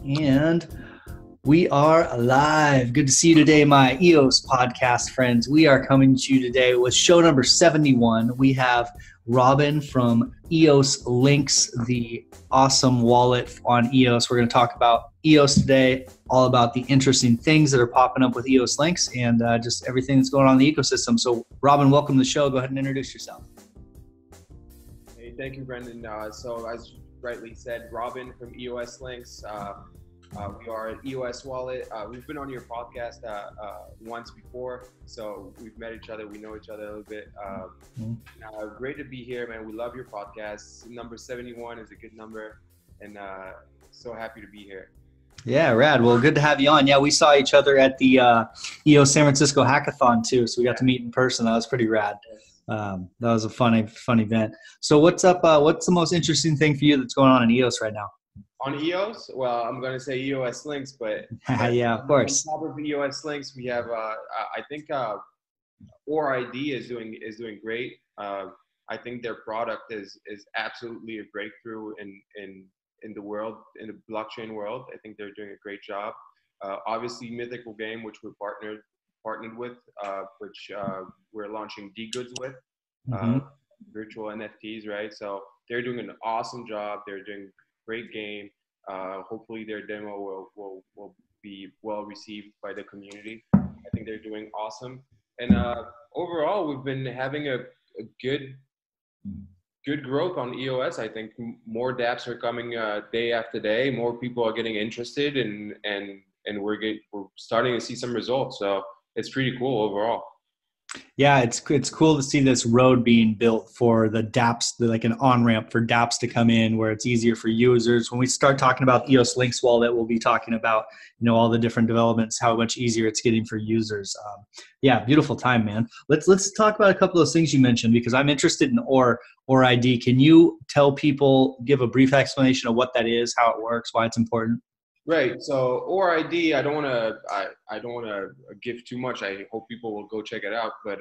And we are live. Good to see you today, my EOS podcast friends. We are coming to you today with show number 71. We have Robin from EOS Lynx, the awesome wallet on EOS. We're going to talk about EOS today, all about the interesting things that are popping up with EOS Lynx and just everything that's going on in the ecosystem. So, Robin, welcome to the show. Go ahead and introduce yourself. Hey, thank you, Brendan. So, as you rightly said, Robin from EOS Lynx. We are an EOS wallet. We've been on your podcast once before, so we've met each other. We know each other a little bit. Great to be here, man. We love your podcast. Number 71 is a good number, and so happy to be here. Yeah, rad. Well, good to have you on. Yeah, we saw each other at the EOS San Francisco hackathon too, so we got to meet in person. That was pretty rad. That was a fun event. So what's up? What's the most interesting thing for you that's going on in EOS right now? On EOS? Well, I'm going to say EOS Lynx, but yeah, of course. On top of EOS Lynx, we have, I think ORID is doing great. I think their product is absolutely a breakthrough in the world, in the blockchain world. I think they're doing a great job. Obviously, Mythical Game, which we're partnered with, which we're launching D-Goods with, virtual NFTs, right? So they're doing an awesome job. They're doing great game. Hopefully their demo will be well received by the community. I think they're doing awesome. And overall, we've been having a good growth on EOS. I think more dApps are coming day after day. More people are getting interested, and we're starting to see some results. So it's pretty cool overall. Yeah, it's cool to see this road being built for the dApps, like an on-ramp for dApps to come in where it's easier for users. When we start talking about EOS Lynx Wallet, we'll be talking about, all the different developments, how much easier it's getting for users. Yeah, beautiful time, man. Let's talk about a couple of those things you mentioned, because I'm interested in ORID. Can you tell people, give a brief explanation of what that is, how it works, why it's important? Right. So ORID, I don't want to give too much. I hope people will go check it out. But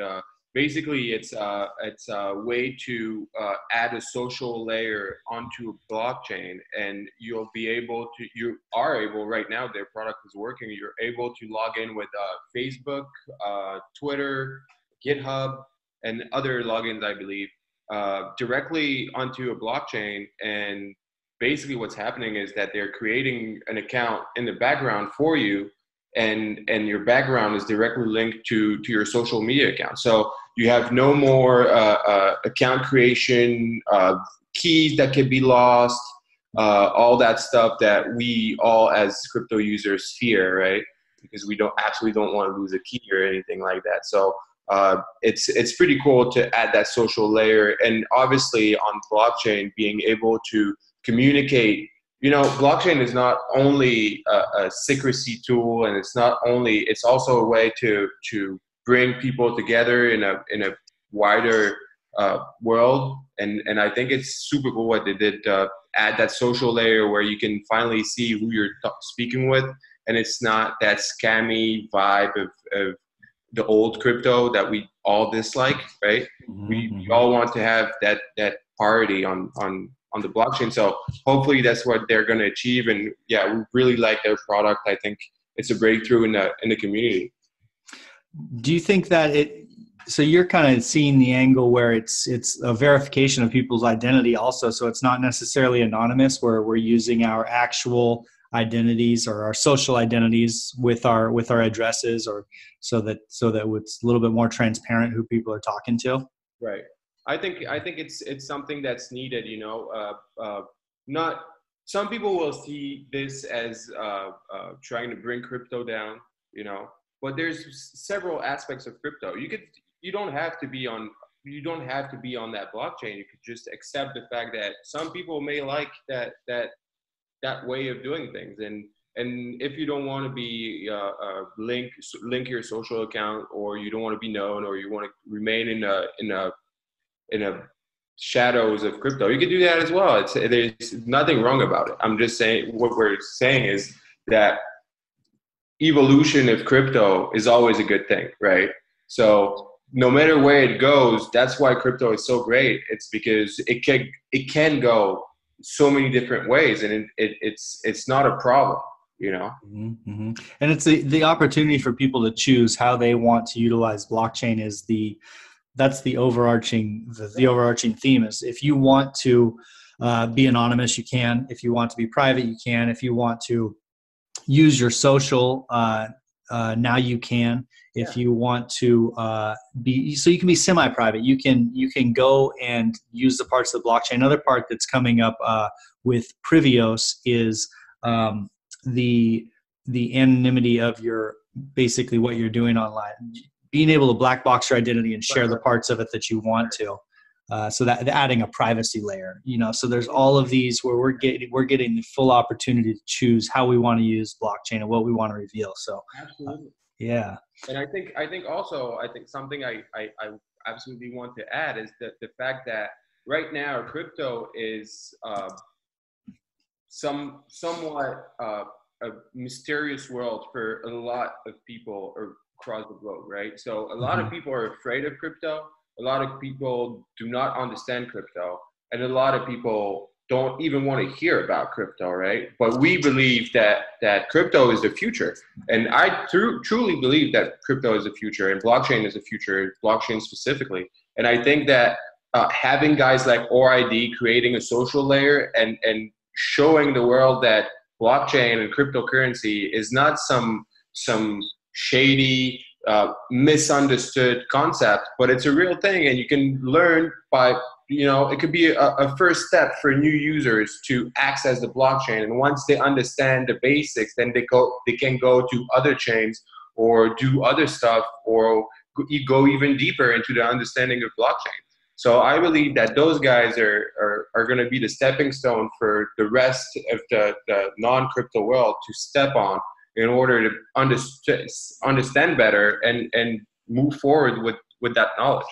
basically, it's a way to add a social layer onto a blockchain, and you are able right now. Their product is working. You're able to log in with Facebook, Twitter, GitHub, and other logins, I believe, directly onto a blockchain. And basically what's happening is that they're creating an account in the background for you, and your background is directly linked to your social media account. So you have no more account creation, keys that can be lost, all that stuff that we all as crypto users fear, right? Because we don't want to lose a key or anything like that. So it's pretty cool to add that social layer, and obviously on blockchain being able to communicate. Blockchain is not only a secrecy tool, and it's also a way to bring people together in a wider world. And I think it's super cool what they did to add that social layer where you can finally see who you're speaking with, and it's not that scammy vibe of the old crypto that we all dislike, right? We all want to have that parity on the blockchain. So hopefully that's what they're going to achieve. And yeah, we really like their product. I think it's a breakthrough in the community. Do you think that so you're kind of seeing the angle where it's a verification of people's identity also. So it's not necessarily anonymous, where we're using our actual identities or our social identities with our addresses, or so that it's a little bit more transparent who people are talking to. Right. I think it's something that's needed. Not some people will see this as trying to bring crypto down, but there's several aspects of crypto. You don't have to be on that blockchain. You could just accept the fact that some people may like that way of doing things, and if you don't want to be link your social account, or you don't want to be known, or you want to remain in a shadows of crypto, you can do that as well. There's nothing wrong about it. I'm just saying, what we're saying is that evolution of crypto is always a good thing, right? So no matter where it goes, that's why crypto is so great. It's because it can go so many different ways, and it's not a problem. Mm-hmm. And it's the opportunity for people to choose how they want to utilize blockchain that's the overarching theme is if you want to be anonymous, you can. If you want to be private, you can. If you want to use your social, now you can. If you want to so you can be semi-private. You can go and use the parts of the blockchain. Another part that's coming up with Privios is the anonymity of your basically what you're doing online, being able to black box your identity and share the parts of it that you want to. So that adding a privacy layer, so there's all of these where we're getting the full opportunity to choose how we want to use blockchain and what we want to reveal. So absolutely. Yeah. And I think something I absolutely want to add is that the fact that right now crypto is somewhat a mysterious world for a lot of people across the globe, right? So a lot of people are afraid of crypto. A lot of people do not understand crypto, and a lot of people don't even want to hear about crypto, right? But we believe that crypto is the future. And I truly believe that crypto is the future and blockchain is the future, blockchain specifically. And I think that having guys like ORID creating a social layer and showing the world that blockchain and cryptocurrency is not some shady, misunderstood concept, but it's a real thing, and you can learn by, it could be a first step for new users to access the blockchain. And once they understand the basics, then they can go to other chains or do other stuff or go even deeper into the understanding of blockchain. So I believe that those guys are going to be the stepping stone for the rest of the non-crypto world to step on in order to understand better and move forward with that knowledge.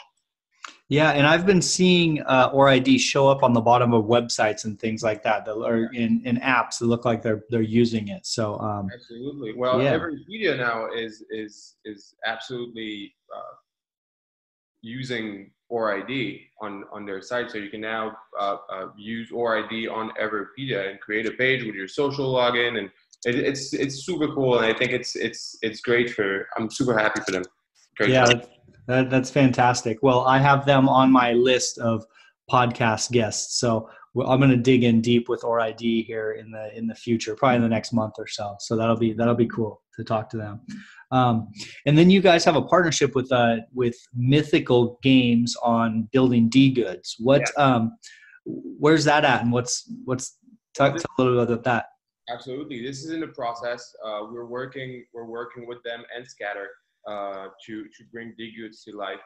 Yeah, and I've been seeing ORID show up on the bottom of websites and things like that, or in apps that look like they're using it. So absolutely. Well, every media now is absolutely using ORID on their site. So you can now use ORID on Everpedia and create a page with your social login, and it's super cool. And I think it's great I'm super happy for them. Great stuff. That's fantastic. Well, I have them on my list of podcast guests, so I'm going to dig in deep with ORID here in the future, probably in the next month or so. So that'll be cool to talk to them. And then you guys have a partnership with Mythical Games on building D goods. Where's that at, and talk a little bit about that? Absolutely, this is in the process. We're working with them and Scatter to bring D goods to life.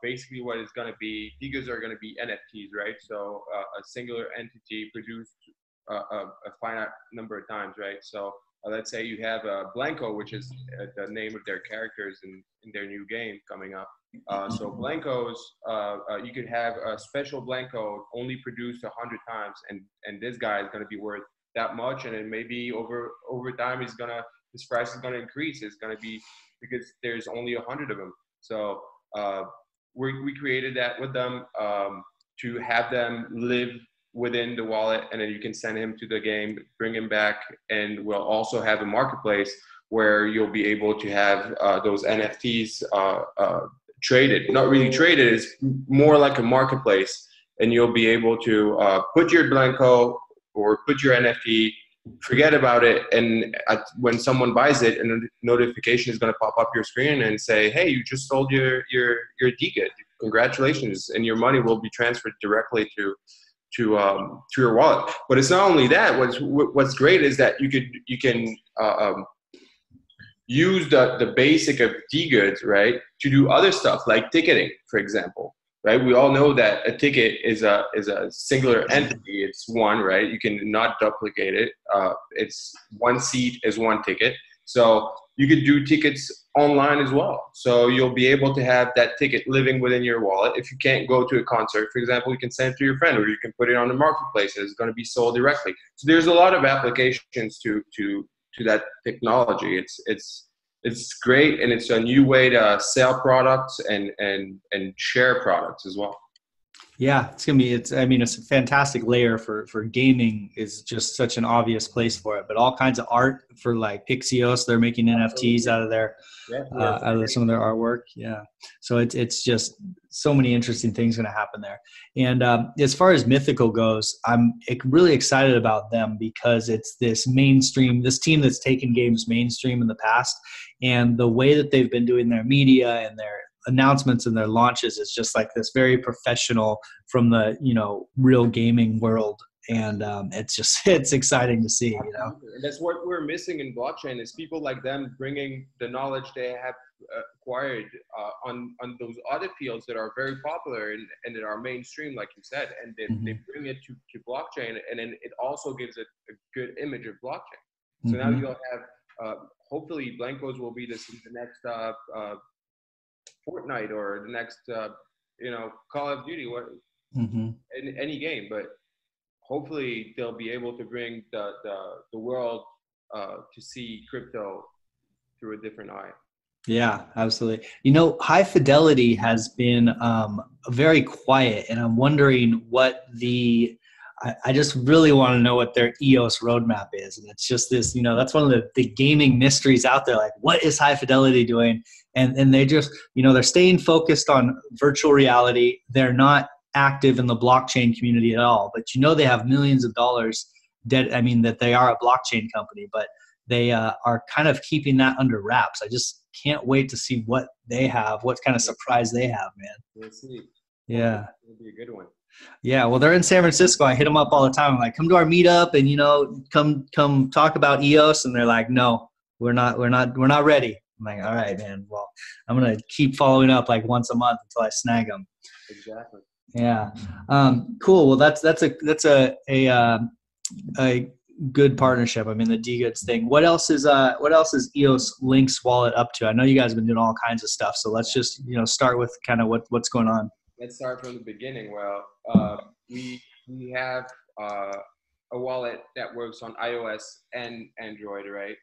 Basically, what it's going to be, D goods are going to be NFTs, right? So a singular entity produced a finite number of times, right? So let's say you have Blanco, which is the name of their characters in their new game coming up. So Blancos, you could have a special Blanco only produced 100 times, and this guy is going to be worth that much, and then maybe over time his price is going to increase. It's going to be because there's only 100 of them. So we created that with them to have them live within the wallet, and then you can send him to the game, bring him back, and we'll also have a marketplace where you'll be able to have those NFTs traded. Not really traded, it's more like a marketplace, and you'll be able to put your Blanco or put your NFT, forget about it, and when someone buys it, a notification is going to pop up your screen and say, hey, you just sold your D-Good. Congratulations, and your money will be transferred directly to your wallet. But it's not only that. What's great is that you can use the basic of D-Goods, right, to do other stuff like ticketing, for example. Right, we all know that a ticket is a singular entity. It's one, right? You can not duplicate it. It's one seat is one ticket. So you could do tickets online as well. So you'll be able to have that ticket living within your wallet. If you can't go to a concert, for example, you can send it to your friend, or you can put it on the marketplace. It's going to be sold directly. So there's a lot of applications to that technology. It's great, and it's a new way to sell products and share products as well. Yeah, it's gonna be. I mean, it's a fantastic layer for gaming. Is just such an obvious place for it. But all kinds of art for like Pixios, they're making NFTs Absolutely. out of their Yeah, we are some of their artwork. Yeah, so it's just so many interesting things going to happen there. And as far as Mythical goes, I'm really excited about them because it's this team that's taken games mainstream in the past, and the way that they've been doing their media and their announcements and their launches is just like this very professional from the real gaming world. And it's exciting to see. And that's what we're missing in blockchain is people like them bringing the knowledge they have acquired on those other fields that are very popular and that are mainstream, like you said, and they bring it to blockchain, and then it also gives it a good image of blockchain. So now you'll have hopefully Blancos will be the next Fortnite or the next Call of Duty, in any game, but hopefully they'll be able to bring the world to see crypto through a different eye. Yeah, absolutely. High Fidelity has been very quiet, and I'm wondering what I just really want to know what their EOS roadmap is. And it's just this, that's one of the gaming mysteries out there. Like, what is High Fidelity doing? And they just, they're staying focused on virtual reality. They're not active in the blockchain community at all, but they have millions of dollars that they are a blockchain company, but they are kind of keeping that under wraps. I just can't wait to see what they have, what kind of surprise they have, man. We'll see. Yeah. It'll be a good one. Yeah, well, they're in San Francisco. I hit them up all the time. I'm like, come to our meetup and come talk about EOS. And they're like, no, we're not ready. I'm like, all right, man. Well, I'm gonna keep following up like once a month until I snag them. Exactly. Yeah. Cool. Well, that's a good partnership. I mean, the D-Goods thing. What else is EOS Lynx Wallet up to? I know you guys have been doing all kinds of stuff. So let's just start with kind of what's going on. Let's start from the beginning. Well, we have a wallet that works on iOS and Android, right?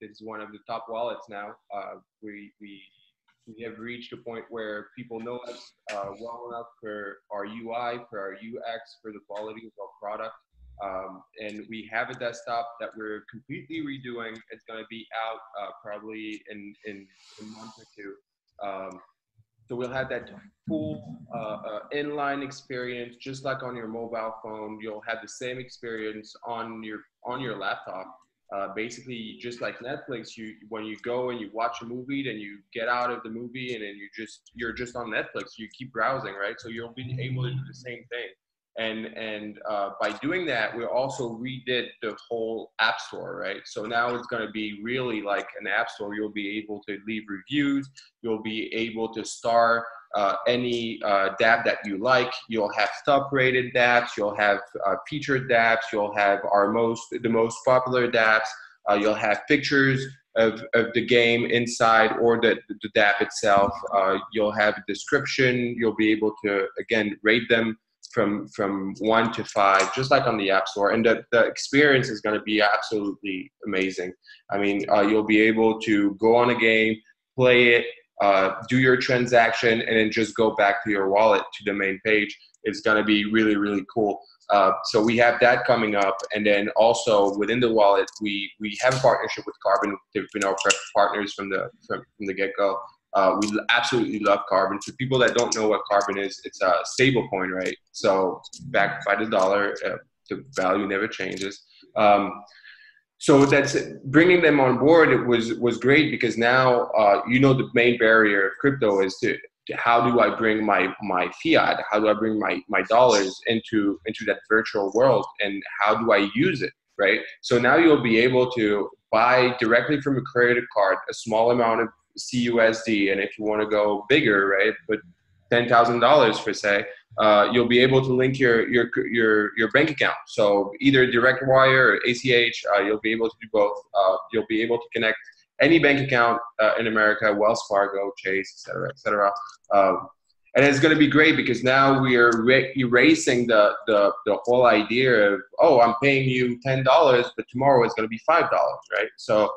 It's one of the top wallets now. We have reached a point where people know us well enough for our UI, for our UX, for the quality of our product. And we have a desktop that we're completely redoing. It's going to be out probably in a month or two. So we'll have that full inline experience, just like on your mobile phone. You'll have the same experience on your laptop. Basically, just like Netflix, when you go and you watch a movie, then you get out of the movie and then you're just on Netflix. You keep browsing, right? So you'll be able to do the same thing. And by doing that, we also redid the whole app store, right? So now it's going to be really like an app store. You'll be able to leave reviews. You'll be able to star any Dapp that you like. You'll have top-rated Dapps. You'll have featured Dapps. You'll have the most popular Dapps. You'll have pictures of the game inside or the Dapp itself. You'll have a description. You'll be able to, again, rate them from 1 to 5, just like on the App Store. And the experience is going to be absolutely amazing. I mean, you'll be able to go on a game, play it, do your transaction, and then just go back to your wallet to the main page. It's going to be really, really cool. So we have that coming up. And then also within the wallet, we have a partnership with Carbon. They've been our partners from the get-go. We absolutely love Carbon. For people that don't know what Carbon is, it's a stable coin, right? So backed by the dollar, the value never changes. So that's bringing them on board. It was great because now the main barrier of crypto is to how do I bring my fiat? How do I bring my dollars into that virtual world? And how do I use it, right? So now you'll be able to buy directly from a credit card a small amount of CUSD, and if you want to go bigger, right, put $10,000 for say, you'll be able to link your bank account. So either direct wire or ACH, you'll be able to do both. You'll be able to connect any bank account in America, Wells Fargo, Chase, et cetera. And it's going to be great because now we are erasing the whole idea of, oh, I'm paying you $10, but tomorrow it's going to be $5, right? So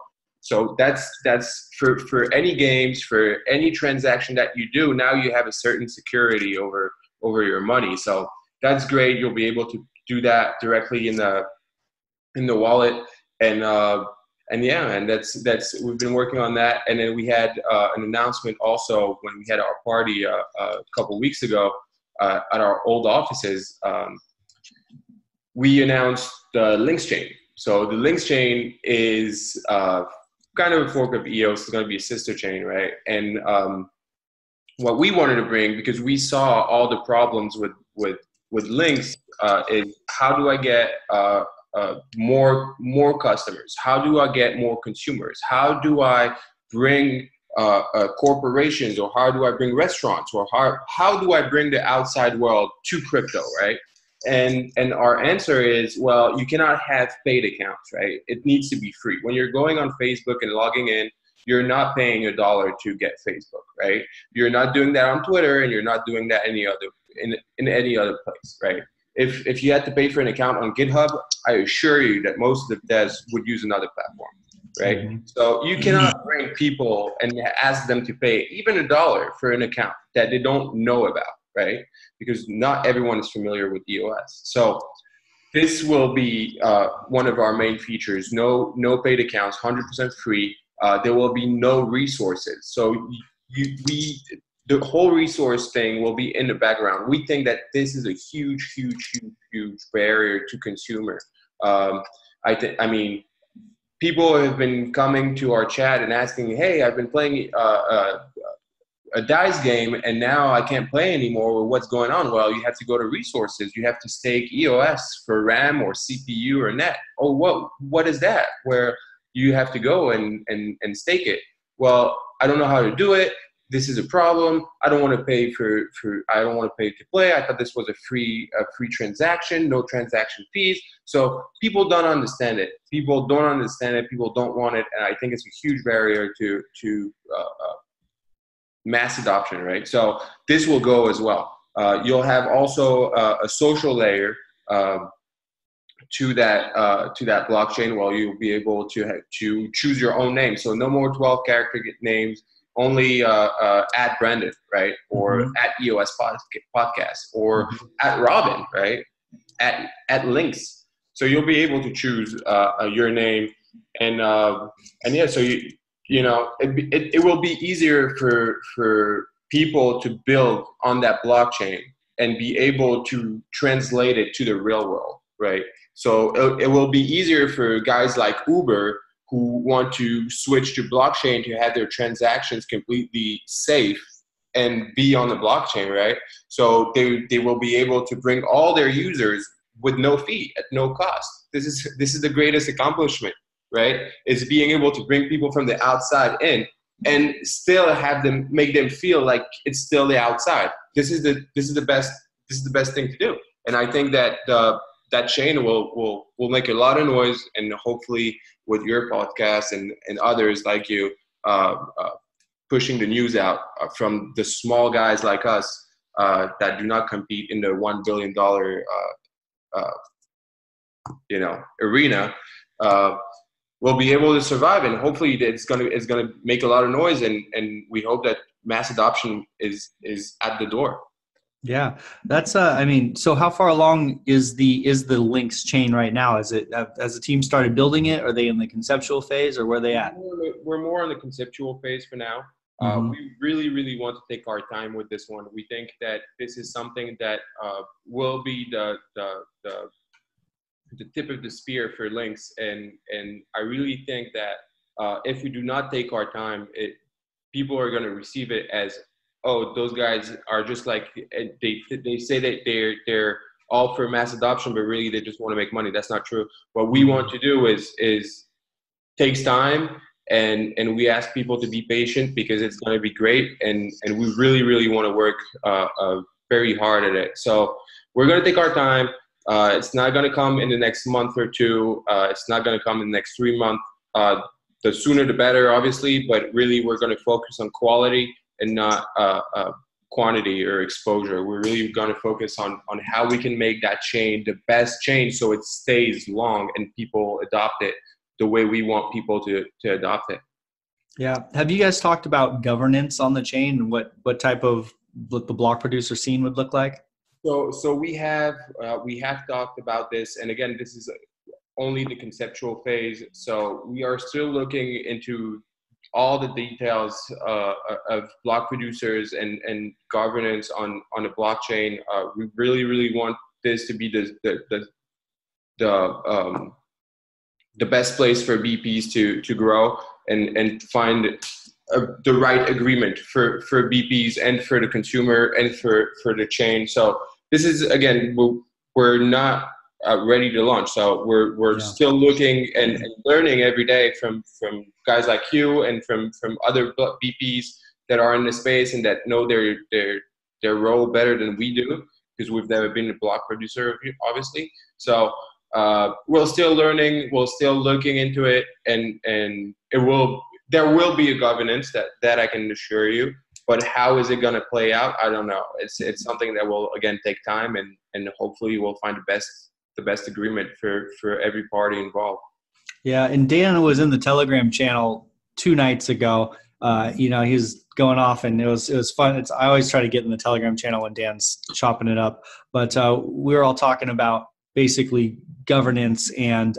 that's for any games, for any transaction that you do. Now you have a certain security over over your money. So that's great. You'll be able to do that directly in the wallet. And yeah, and that's we've been working on that. And then we had an announcement also when we had our party a couple weeks ago at our old offices. We announced the Lynx chain. So the Lynx chain is kind of a fork of EOS. It's going to be a sister chain, right? And what we wanted to bring, because we saw all the problems with Lynx, is how do I get more customers? How do I get more consumers? How do I bring corporations, or how do I bring restaurants, or how do I bring the outside world to crypto, right? And our answer is, well, you cannot have paid accounts, right? It needs to be free. When you're going on Facebook and logging in, you're not paying $1 to get Facebook, right? You're not doing that on Twitter, and you're not doing that in any other place, right? If you had to pay for an account on GitHub, I assure you that most of the devs would use another platform, right? Mm-hmm. So you cannot bring people and ask them to pay even $1 for an account that they don't know about, right? Because not everyone is familiar with EOS. So this will be one of our main features. No paid accounts, 100% free. There will be no resources. So the whole resource thing will be in the background. We think that this is a huge barrier to consumer. I mean, people have been coming to our chat and asking, hey, I've been playing a dice game and now I can't play anymore. Well, what's going on? Well, you have to go to resources. You have to stake EOS for RAM or CPU or net. Oh, what is that? Where you have to go and stake it. Well, I don't know how to do it. This is a problem. I don't want to pay I don't want to pay to play. I thought this was a free transaction, no transaction fees. So people don't understand it. People don't understand it. People don't want it. And I think it's a huge barrier to mass adoption, right? So this will go as well. You'll have also a social layer to that blockchain, where you'll be able to choose your own name. So no more 12-character names. Only at Brandon, right? Or at EOS Podcast, or at Robin, right? At Lynx. So you'll be able to choose your name, and yeah. So you know it will be easier for people to build on that blockchain and be able to translate it to the real world, right? So it will be easier for guys like Uber, who want to switch to blockchain to have their transactions completely safe and be on the blockchain, right? So they will be able to bring all their users with no fee, at no cost. This is the greatest accomplishment, right? Is being able to bring people from the outside in and still make them feel like it's still the outside. This is the best thing to do. And I think that that chain will make a lot of noise, and hopefully with your podcast and others like you, pushing the news out from the small guys like us that do not compete in the $1 billion arena, will be able to survive, and hopefully it's gonna make a lot of noise, and we hope that mass adoption is at the door. Yeah, that's I mean, so how far along is the Lynx chain right now? Has the team started building it? Are they in the conceptual phase, or where are they at? We're more in the conceptual phase for now. We really want to take our time with this one. We think that this is something that will be the tip of the spear for Lynx, and I really think that if we do not take our time, people are going to receive it as, oh, those guys are just like, they say that they're all for mass adoption, but really they just want to make money. That's not true. What we want to do is takes time, and we ask people to be patient, because it's going to be great, and we really want to work very hard at it. So we're going to take our time. It's not going to come in the next month or two. It's not going to come in the next 3 months. The sooner the better, obviously, but really we're going to focus on quality and not quantity or exposure. We're really going to focus on how we can make that chain the best chain, so it stays long and people adopt it the way we want people to adopt it. Yeah. Have you guys talked about governance on the chain, and what type of what the block producer scene would look like? So we have talked about this, and again, this is only the conceptual phase. So we are still looking into all the details of block producers and governance on a blockchain. We really want this to be the best place for BPs to grow and find the right agreement for BPs and for the consumer and for the chain. So this is, again, we're not ready to launch. So we're still looking and learning every day from guys like you and from other BPs that are in the space and that know their role better than we do, because we've never been a block producer, obviously. So we're still learning, we're still looking into it, and there will be a governance that I can assure you. But how is it going to play out? I don't know. It's something that will, again, take time, and hopefully we'll find the best agreement for every party involved. Yeah, and Dan was in the Telegram channel 2 nights ago. He was going off, and it was fun. I always try to get in the Telegram channel when Dan's chopping it up. But we were all talking about basically governance, and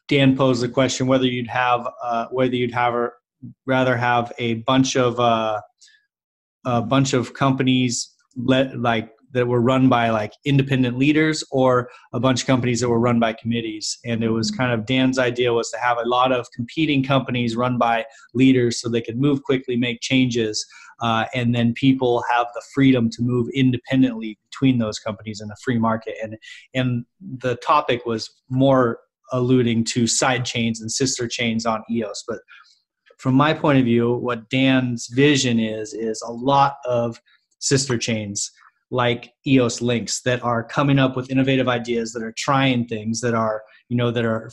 Dan posed the question whether you'd rather have a bunch of companies that were run by independent leaders, or a bunch of companies that were run by committees. And it was kind of Dan's idea was to have a lot of competing companies run by leaders so they could move quickly, make changes, and then people have the freedom to move independently between those companies in a free market. And the topic was more alluding to side chains and sister chains on EOS. But from my point of view, what Dan's vision is a lot of sister chains like EOS Lynx that are coming up with innovative ideas, that are trying things, that are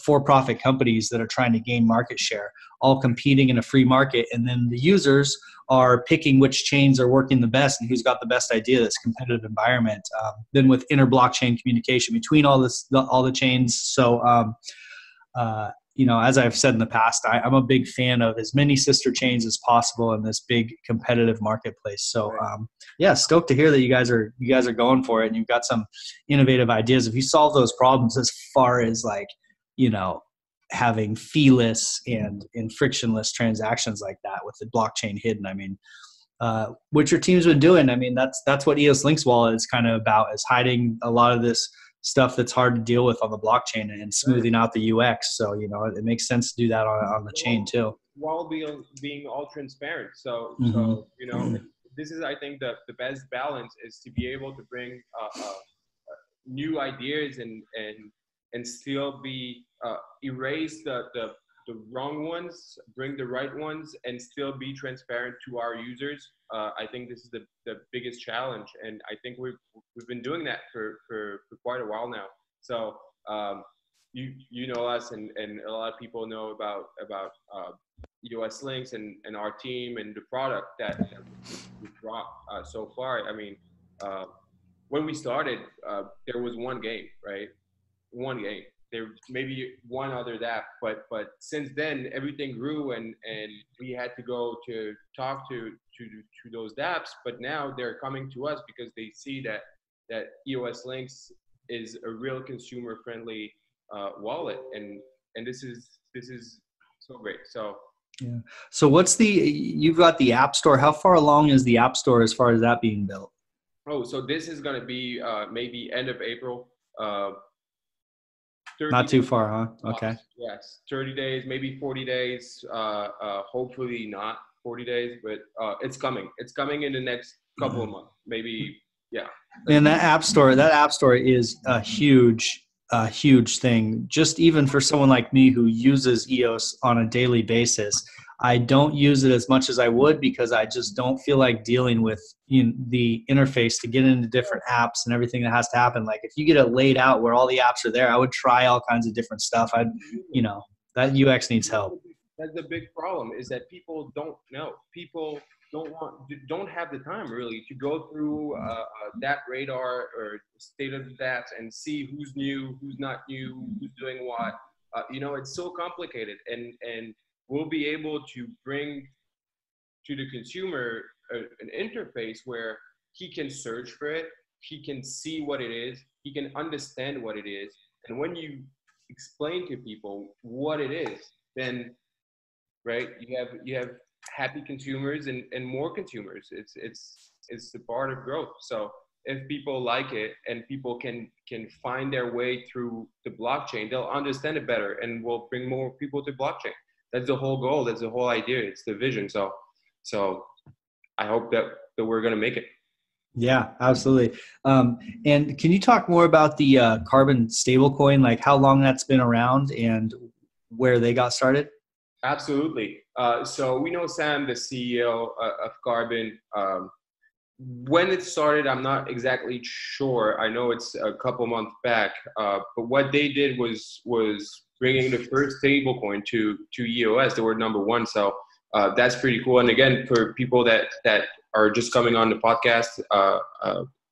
for-profit companies that are trying to gain market share, all competing in a free market. And then the users are picking which chains are working the best and who's got the best idea, this competitive environment. Then with inter-blockchain communication between all the chains. So, as I've said in the past, I'm a big fan of as many sister chains as possible in this big competitive marketplace. So, stoked to hear that you guys are going for it, and you've got some innovative ideas. If you solve those problems as far as having feeless and frictionless transactions like that with the blockchain hidden, I mean, what your team's been doing, I mean, that's what EOS Lynx Wallet is kind of about, is hiding a lot of this stuff that's hard to deal with on the blockchain and smoothing out the UX. So, it makes sense to do that on the chain too. While being all transparent. So, this is, I think, the best balance is to be able to bring new ideas and still be erase the wrong ones, bring the right ones, and still be transparent to our users. I think this is the biggest challenge, and I think we've been doing that for quite a while now. So you know us, and a lot of people know about EOS Lynx and our team and the product that we've brought so far. I mean, when we started, there was one game, right? One game. There maybe one other Dapp, but since then everything grew, and we had to go to talk to those Dapps. But now they're coming to us because they see that EOS Lynx is a real consumer friendly wallet, and this is so great. So yeah. So you've got the App Store. How far along is the App Store as far as that being built? Oh, so this is going to be maybe end of April. Not too far, huh? Okay. Yes, 30 days, maybe 40 days. Hopefully not 40 days, but it's coming. It's coming in the next couple of months, maybe. Yeah. And that App Store is a huge thing. Just even for someone like me who uses EOS on a daily basis, I don't use it as much as I would because I just don't feel like dealing with the interface to get into different apps and everything that has to happen. Like if you get it laid out where all the apps are there, I would try all kinds of different stuff. That UX needs help. That's the big problem, is that people don't know. People don't have the time really to go through that radar or state of the dApps and see who's new, who's not new, who's doing what. It's so complicated, and we'll be able to bring to the consumer an interface where he can search for it, he can see what it is, he can understand what it is. And when you explain to people what it is, then right, you have happy consumers and more consumers. It's the part of growth. So if people like it and people can find their way through the blockchain, they'll understand it better and will bring more people to blockchain. That's the whole goal. That's the whole idea. It's the vision. So I hope that we're going to make it. Yeah, absolutely. And can you talk more about the Carbon stablecoin, like how long that's been around and where they got started? Absolutely. So we know Sam, the CEO of Carbon. When it started, I'm not exactly sure. I know it's a couple months back. But what they did was bringing the first stablecoin to EOS. They were number one. So that's pretty cool. And again, for people that are just coming on the podcast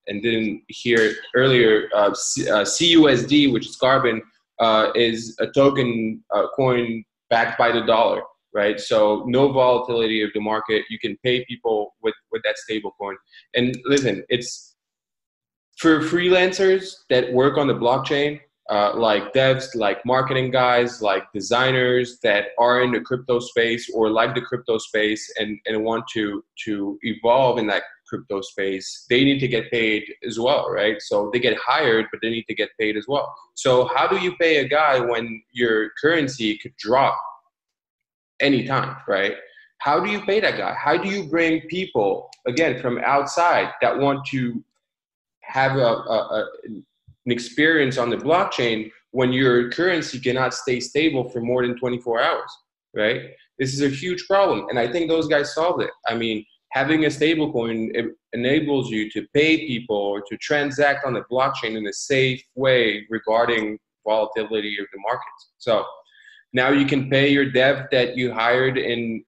and didn't hear it earlier, CUSD, which is Carbon, is a token coin backed by the dollar, right? So no volatility of the market. You can pay people with that stable coin. And listen, it's for freelancers that work on the blockchain, like devs, like marketing guys, like designers that are in the crypto space or like the crypto space and want to evolve in that crypto space. They need to get paid as well, right? So they get hired, but they need to get paid as well. So how do you pay a guy when your currency could drop anytime, right? How do you pay that guy? How do you bring people, again, from outside that want to have an experience on the blockchain when your currency cannot stay stable for more than 24 hours, right? This is a huge problem. And I think those guys solved it. I mean, having a stable coin, it enables you to pay people or to transact on the blockchain in a safe way regarding volatility of the markets. So now you can pay your dev that you hired in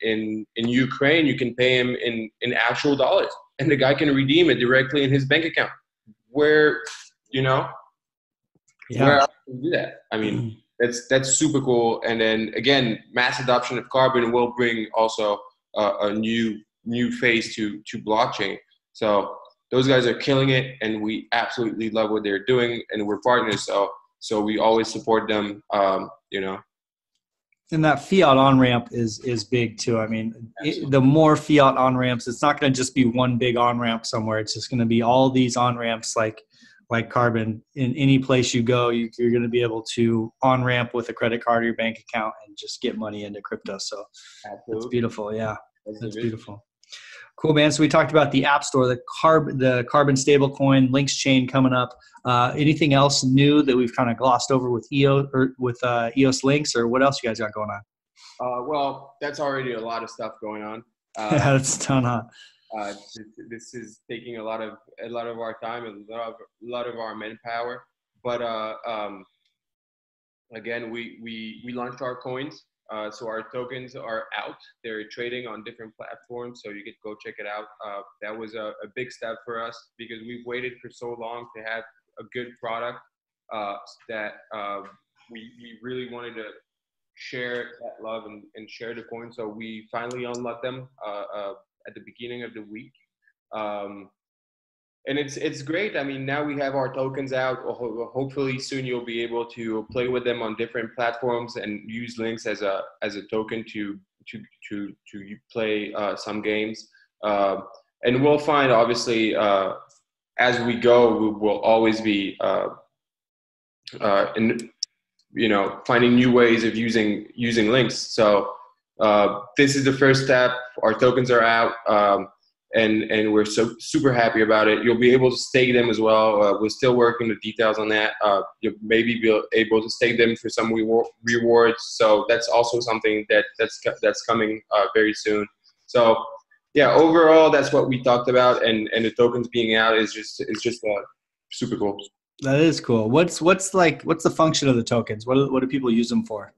Ukraine, you can pay him in actual dollars. And the guy can redeem it directly in his bank account. Where, where else can you do that? I mean, that's super cool. And then again, mass adoption of Carbon will bring also a new phase to blockchain. So those guys are killing it, and we absolutely love what they're doing, and we're partners. So we always support them. And that fiat on-ramp is big too. I mean, the more fiat on-ramps, it's not going to just be one big on-ramp somewhere. It's just going to be all these on-ramps like Carbon. In any place you go, you're going to be able to on-ramp with a credit card or your bank account and just get money into crypto. So That's beautiful. Yeah, that's beautiful. Cool, man. So we talked about the App Store, the Carbon stablecoin, Lynx chain coming up. Anything else new that we've kind of glossed over with EOS Lynx, or what else you guys got going on? Well, that's already a lot of stuff going on. Yeah, that's a ton, huh? This is taking a lot of our time and a lot of our manpower. But again, we launched our coins. So our tokens are out. They're trading on different platforms, so you can go check it out. That was a big step for us because we've waited for so long to have a good product that we really wanted to share that love and share the coins. So we finally unlocked them at the beginning of the week. And it's great. I mean, now we have our tokens out. Hopefully soon you'll be able to play with them on different platforms and use Lynx as a token to play some games. And we'll find, obviously, as we go, we will always be finding new ways of using Lynx. So this is the first step. Our tokens are out. And we're so super happy about it. You'll be able to stake them as well. We're still working the details on that. You'll maybe be able to stake them for some rewards. So that's also something that's coming very soon. So yeah, overall, that's what we talked about. And the tokens being out is just super cool. That is cool. What's the function of the tokens? What do people use them for?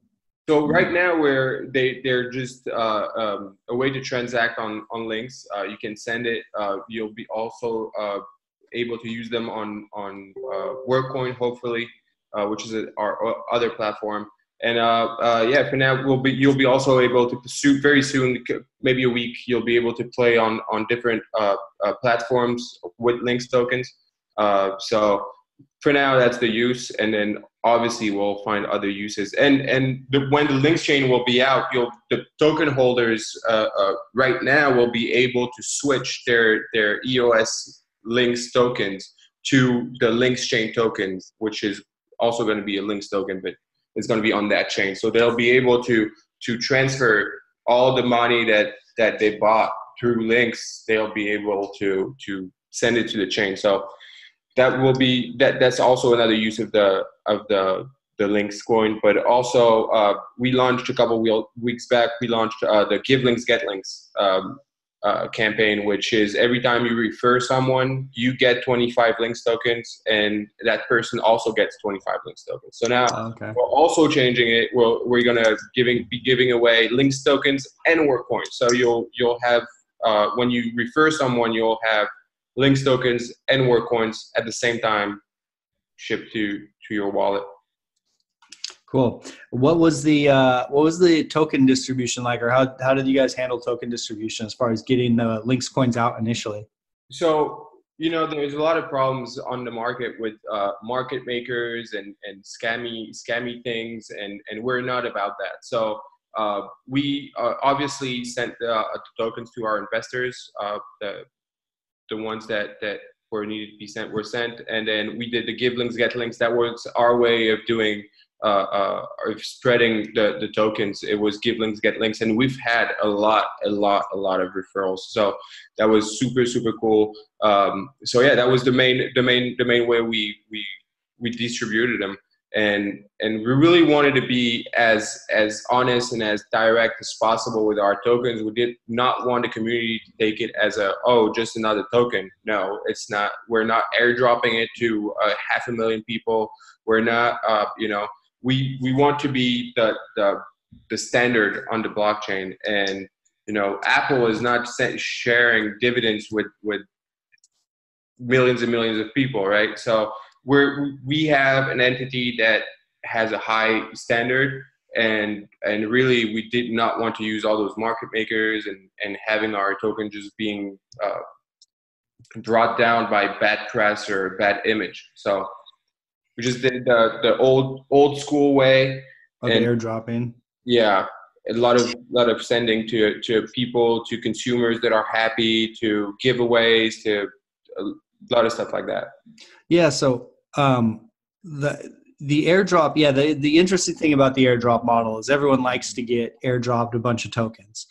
So right now, they're just a way to transact on Lynx. You can send it. You'll be also able to use them on WorkCoin, hopefully, which is our other platform. And for now, you'll be also able to pursue very soon, maybe a week. You'll be able to play on different platforms with Lynx tokens. So for now, that's the use, and then obviously we'll find other uses. And when the Lynx chain will be out, the token holders right now will be able to switch their EOS Lynx tokens to the Lynx chain tokens, which is also going to be a Lynx token, but it's going to be on that chain. So they'll be able to transfer all the money that they bought through Lynx. They'll be able to send it to the chain. So that will be that's also another use of the Lynx coin. But also we launched a couple weeks back. We launched the Give Links Get Links campaign, which is every time you refer someone, you get 25 Lynx tokens, and that person also gets 25 Lynx tokens. So now we're also changing it. We're gonna be giving away Lynx tokens and work coins. So you'll have when you refer someone, you'll have Lynx tokens and work coins at the same time shipped to your wallet. Cool. What was the token distribution like, or how did you guys handle token distribution as far as getting the Lynx coins out initially? So, there's a lot of problems on the market with market makers and scammy things, and we're not about that. So we obviously sent the tokens to our investors. The ones that were needed to be sent were sent, and then we did the Give Links Get Links. That was our way of doing of spreading the tokens. It was Give Links Get Links, and we've had a lot of referrals. So that was super cool. So yeah, that was the main way we distributed them. And we really wanted to be as honest and as direct as possible with our tokens. We did not want the community to take it as just another token. No, it's not. We're not airdropping it to 500,000 people. We're not. We want to be the standard on the blockchain. And Apple is not sharing dividends with millions and millions of people, right? So we have an entity that has a high standard, and really we did not want to use all those market makers and having our token just being brought down by bad press or bad image. So we just did the old school way of airdropping. Yeah, a lot of sending to people, to consumers that are happy, to giveaways, to a lot of stuff like that. Yeah. So the airdrop, the interesting thing about the airdrop model is everyone likes to get airdropped a bunch of tokens.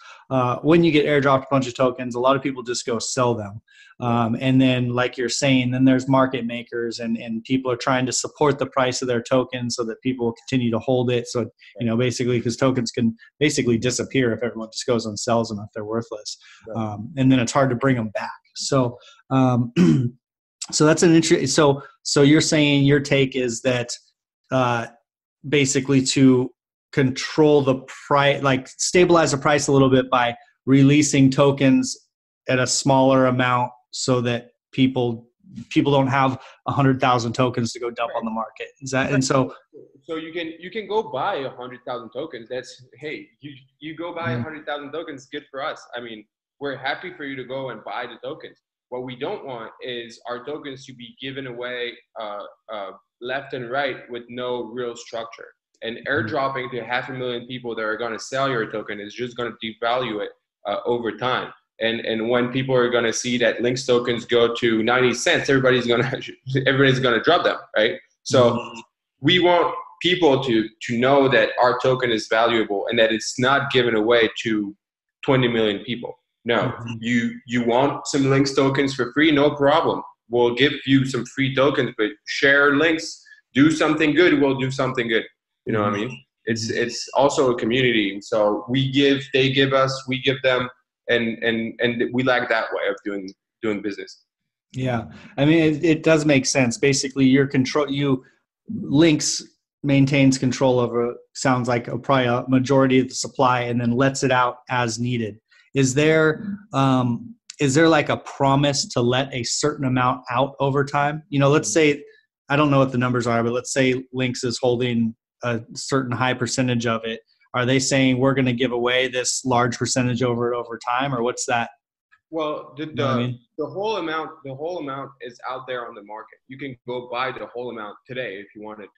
When you get airdropped a bunch of tokens, a lot of people just go sell them. And then, like you're saying, then there's market makers and people are trying to support the price of their tokens so that people will continue to hold it. So, basically, because tokens can basically disappear if everyone just goes and sells them if they're worthless. Right. And then it's hard to bring them back. So, so that's an interesting. So you're saying your take is that basically to control the price, like stabilize the price a little bit by releasing tokens at a smaller amount, so that people don't have 100,000 tokens to go dump on the market. Is that and so? So you can go buy 100,000 tokens. That's you go buy 100,000 tokens. Good for us. I mean, we're happy for you to go and buy the tokens. What we don't want is our tokens to be given away left and right with no real structure. And airdropping to 500,000 people that are going to sell your token is just going to devalue it over time. And when people are going to see that Lynx tokens go to 90 cents, everybody's going to drop them, right? So we want people to know that our token is valuable and that it's not given away to 20 million people. No, you want some Lynx tokens for free? No problem. We'll give you some free tokens, but share Lynx, do something good. We'll do something good. You know what I mean? It's also a community. So we give, they give us, we give them, and we like that way of doing business. Yeah, I mean it does make sense. Basically, Lynx maintains control over, sounds like probably a majority of the supply, and then lets it out as needed. Is there like a promise to let a certain amount out over time? Let's say, I don't know what the numbers are, but let's say Lynx is holding a certain high percentage of it. Are they saying we're going to give away this large percentage over time, or what's that? Well, You know what I mean? the whole amount is out there on the market. You can go buy the whole amount today if you wanted to.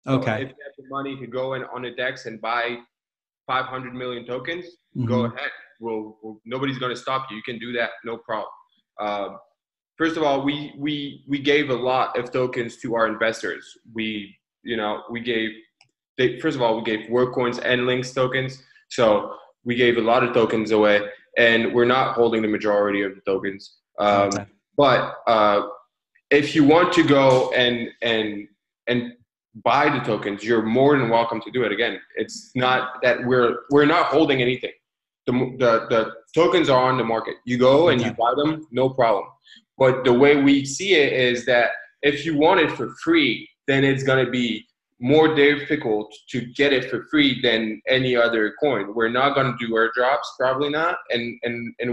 So if Okay. you have the money to go in on a DEX and buy 500 million tokens, go Mm-hmm. ahead. Nobody's going to stop you. You can do that, no problem. First of all, we gave a lot of tokens to our investors. First of all, we gave WorkCoins and Lynx tokens. So we gave a lot of tokens away, and we're not holding the majority of the tokens. Okay. But if you want to go and buy the tokens, you're more than welcome to do it. Again, it's not that we're not holding anything. The tokens are on the market. You go and you buy them, no problem. But the way we see it is that if you want it for free, then it's going to be more difficult to get it for free than any other coin. We're not going to do airdrops, probably not, and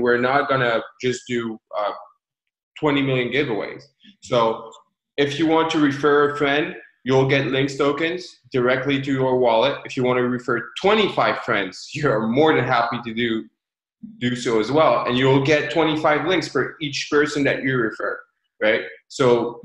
we're not going to just do 20 million giveaways. So if you want to refer a friend, you'll get Lynx tokens directly to your wallet. If you want to refer 25 friends, you're more than happy to do so as well. And you'll get 25 Lynx for each person that you refer, right? So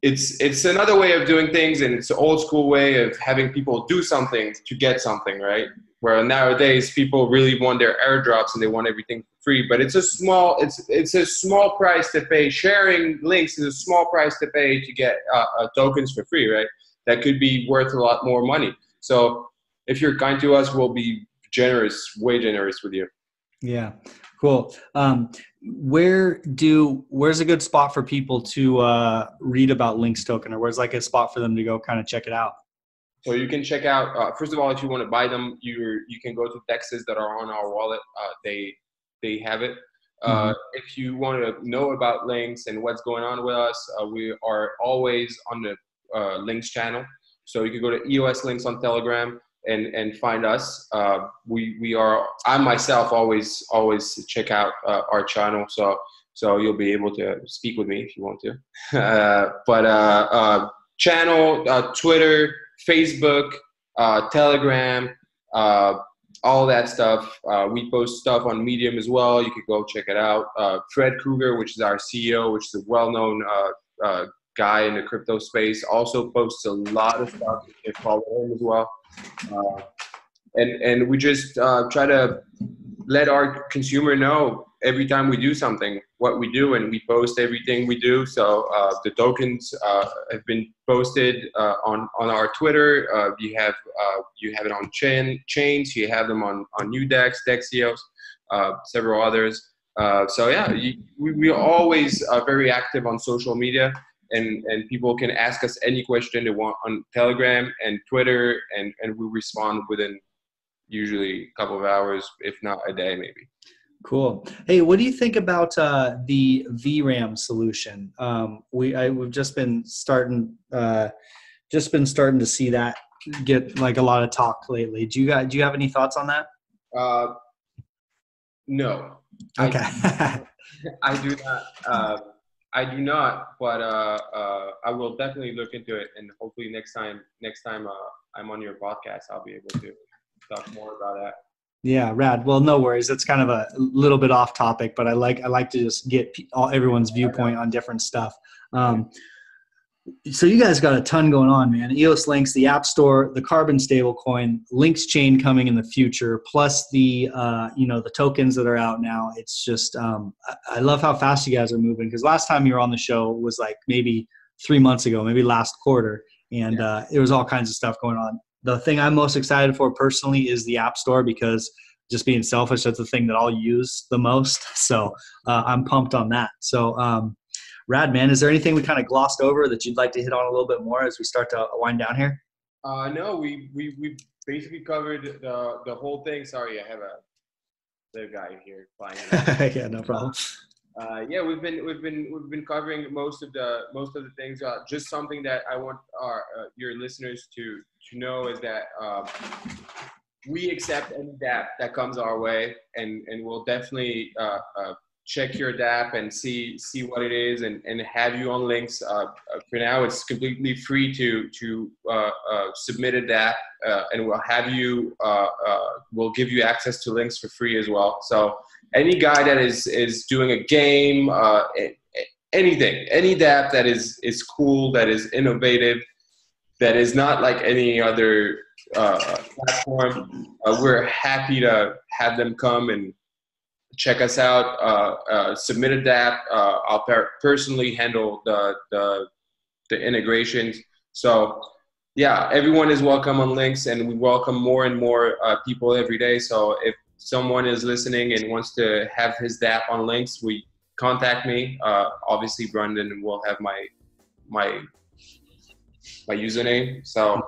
it's another way of doing things, and it's an old school way of having people do something to get something, right? Where nowadays people really want their airdrops and they want everything for free, but it's a small price to pay. Sharing links is a small price to pay to get tokens for free, right? That could be worth a lot more money. So if you're kind to us, we'll be generous, way generous with you. Yeah, cool. Where's a good spot for people to read about Lynx token, or where's like a spot for them to go kind of check it out? So you can check out, first of all, if you want to buy them, you can go to DEXs that are on our wallet. They have it. If you want to know about Lynx and what's going on with us, we are always on the Lynx channel. So you can go to EOS Lynx on Telegram and find us. I myself always check out our channel. So you'll be able to speak with me if you want to. Channel, Twitter, Facebook, Telegram, all that stuff. We post stuff on Medium as well. You could go check it out. Fred Krueger, which is our CEO, which is a well-known guy in the crypto space, also posts a lot of stuff. You can follow him as well. And we just try to let our consumer know every time we do something what we do, and we post everything we do. So the tokens have been posted on our Twitter. You have it on chains. You have them on UDEX, Dexios, several others. So yeah, we are always very active on social media, and people can ask us any question they want on Telegram and Twitter, and we respond within usually a couple of hours, if not a day, maybe. Cool. Hey, what do you think about the VRAM solution? We've just been starting to see that get like a lot of talk lately. Do you have any thoughts on that? No. Okay. I do not. I do not. But I will definitely look into it, and hopefully next time I'm on your podcast, I'll be able to talk more about that. Yeah, rad. Well, no worries. It's kind of a little bit off topic, but I like to just get everyone's viewpoint on different stuff. So you guys got a ton going on, man. EOS Lynx, the App Store, the Carbon stablecoin, Lynx chain coming in the future, plus the the tokens that are out now. It's just I love how fast you guys are moving, because last time you were on the show was like maybe 3 months ago, maybe last quarter, and there was all kinds of stuff going on. The thing I'm most excited for personally is the App Store, because just being selfish, that's the thing that I'll use the most. So I'm pumped on that. So rad, man. Is there anything we kind of glossed over that you'd like to hit on a little bit more as we start to wind down here? No, we basically covered the whole thing. Sorry, I have the guy here flying. Yeah, no problem. Yeah, we've been covering most of the things. Just something that I want your listeners to know is that we accept any Dapp that comes our way, and we'll definitely check your Dapp and see what it is, and have you on Lynx. For now, it's completely free to submit a Dapp, and we'll give you access to Lynx for free as well. So any guy that is doing a game, anything, any Dapp that is cool, that is innovative, that is not like any other platform, we're happy to have them come and check us out. Submit a Dapp. I'll personally handle the integrations. So yeah, everyone is welcome on Lynx, and we welcome more and more people every day. So if someone is listening and wants to have his Dapp on Lynx, contact me. Obviously, Brendan will have my username. So.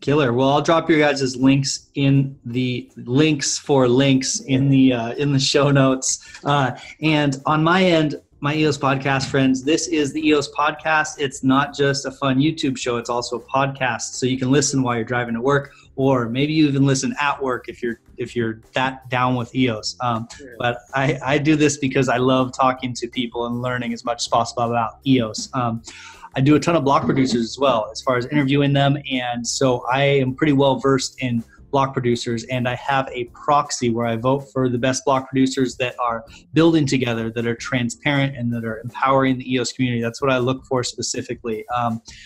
Killer. Well, I'll drop your guys' links in the links in the show notes. And on my end, my EOS podcast friends, this is the EOS podcast. It's not just a fun YouTube show. It's also a podcast. So you can listen while you're driving to work, or maybe you even listen at work if you're that down with EOS. But I do this because I love talking to people and learning as much as possible about EOS. I do a ton of block producers as well, as far as interviewing them. And so I am pretty well versed in block producers, and I have a proxy where I vote for the best block producers that are building together, that are transparent, and that are empowering the EOS community. That's what I look for specifically.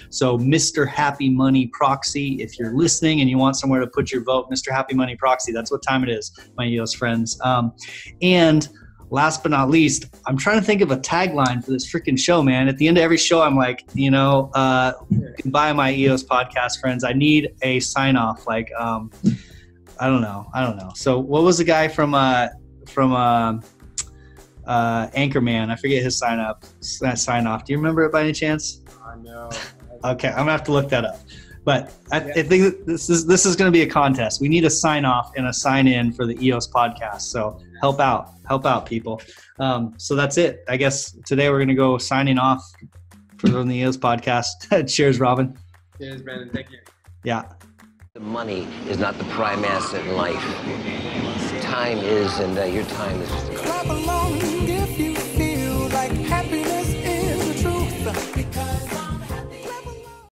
So mrhappymoney proxy, if you're listening and you want somewhere to put your vote, mrhappymoney proxy, that's what time it is, my EOS friends. And last but not least, I'm trying to think of a tagline for this freaking show, man. At the end of every show, I'm like, goodbye, my EOS podcast friends. I need a sign off. Like, I don't know. So what was the guy from Anchorman? I forget his sign off. Do you remember it by any chance? No. Okay, I'm gonna have to look that up. But I think this is going to be a contest. We need a sign off and a sign in for the EOS podcast. So help out, people. So that's it. I guess today we're going to go signing off from the EOS podcast. Cheers, Robin. Cheers, Brandon. Thank you. Yeah. The money is not the prime asset in life. Time is, and your time is just